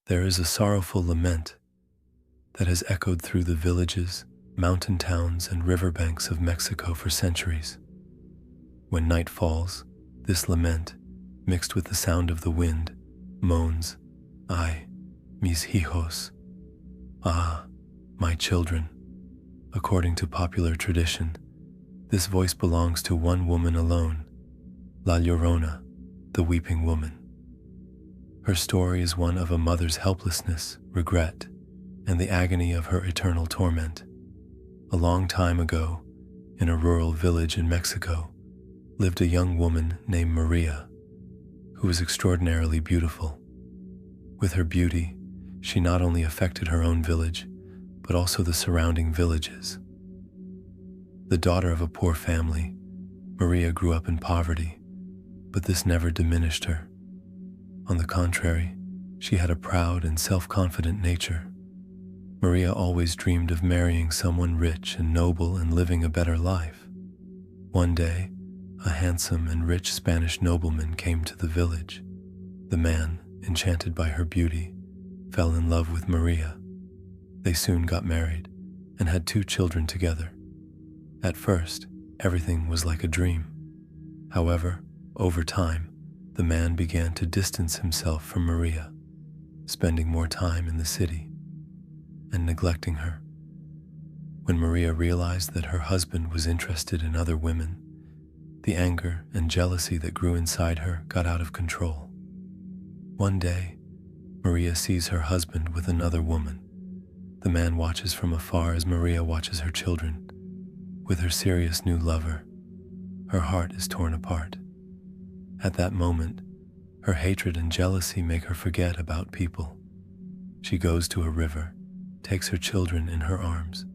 There is a sorrowful lament that has echoed through the villages, mountain towns, and riverbanks of Mexico for centuries. When night falls, this lament, mixed with the sound of the wind, moans, "Ay, mis hijos." Ah, my children. According to popular tradition, this voice belongs to one woman alone, La Llorona, the weeping woman. Her story is one of a mother's helplessness, regret, and the agony of her eternal torment. A long time ago, in a rural village in Mexico, lived a young woman named Maria, who was extraordinarily beautiful. With her beauty, she not only affected her own village, but also the surrounding villages. The daughter of a poor family, Maria grew up in poverty, but this never diminished her. On the contrary, she had a proud and self-confident nature. Maria always dreamed of marrying someone rich and noble and living a better life. One day, a handsome and rich Spanish nobleman came to the village. The man, enchanted by her beauty, fell in love with Maria. They soon got married and had 2 children together. At first, everything was like a dream. However, over time, the man began to distance himself from Maria, spending more time in the city and neglecting her. When Maria realized that her husband was interested in other women, the anger and jealousy that grew inside her got out of control. One day, Maria sees her husband with another woman. The man watches from afar as Maria watches her children. With her serious new lover, her heart is torn apart. At that moment, her hatred and jealousy make her forget about people. She goes to a river, takes her children in her arms,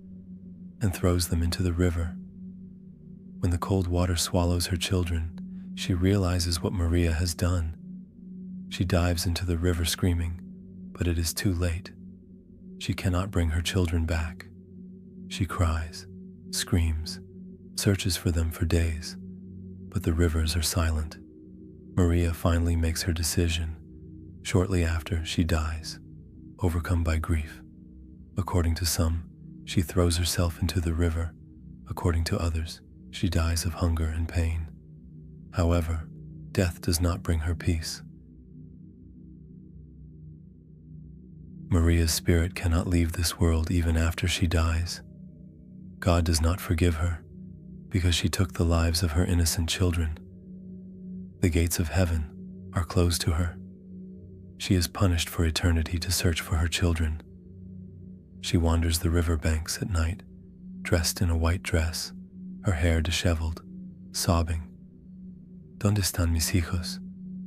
and throws them into the river. When the cold water swallows her children, she realizes what Maria has done. She dives into the river screaming, but it is too late. She cannot bring her children back. She cries, screams, searches for them for days, but the rivers are silent. Maria finally makes her decision. Shortly after, she dies, overcome by grief. According to some, she throws herself into the river. According to others, she dies of hunger and pain. However, death does not bring her peace. Maria's spirit cannot leave this world even after she dies. God does not forgive her because she took the lives of her innocent children. The gates of heaven are closed to her. She is punished for eternity to search for her children. She wanders the river banks at night, dressed in a white dress, her hair disheveled, sobbing, "Dónde están mis hijos?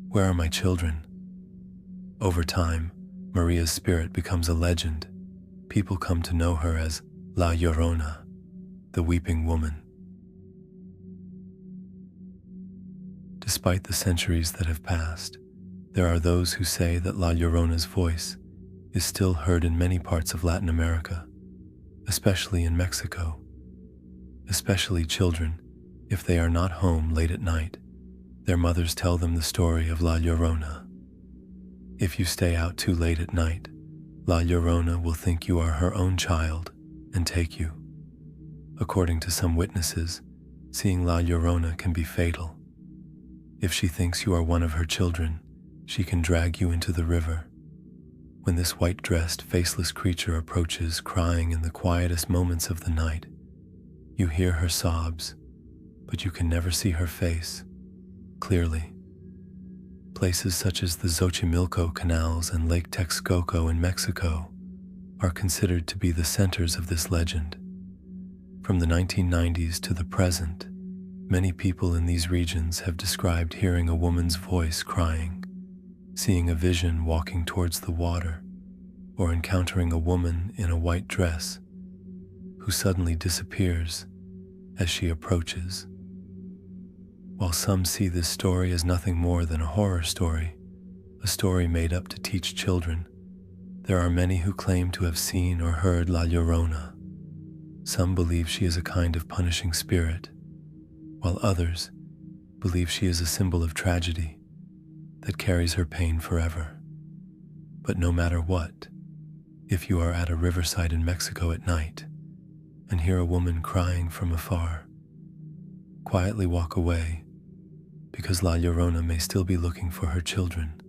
Where are my children?" Over time, Maria's spirit becomes a legend. People come to know her as La Llorona, the weeping woman. Despite the centuries that have passed, there are those who say that La Llorona's voice is still heard in many parts of Latin America, especially in Mexico. Especially children, if they are not home late at night, their mothers tell them the story of La Llorona. If you stay out too late at night, La Llorona will think you are her own child and take you. According to some witnesses, seeing La Llorona can be fatal. If she thinks you are one of her children, she can drag you into the river. When this white-dressed, faceless creature approaches, crying in the quietest moments of the night, you hear her sobs, but you can never see her face clearly. Places such as the Xochimilco canals and Lake Texcoco in Mexico are considered to be the centers of this legend. From the 1990s to the present, many people in these regions have described hearing a woman's voice crying, seeing a vision walking towards the water, or encountering a woman in a white dress who suddenly disappears as she approaches. While some see this story as nothing more than a horror story, a story made up to teach children, there are many who claim to have seen or heard La Llorona. Some believe she is a kind of punishing spirit, while others believe she is a symbol of tragedy that carries her pain forever. But no matter what, if you are at a riverside in Mexico at night and hear a woman crying from afar, quietly walk away, because La Llorona may still be looking for her children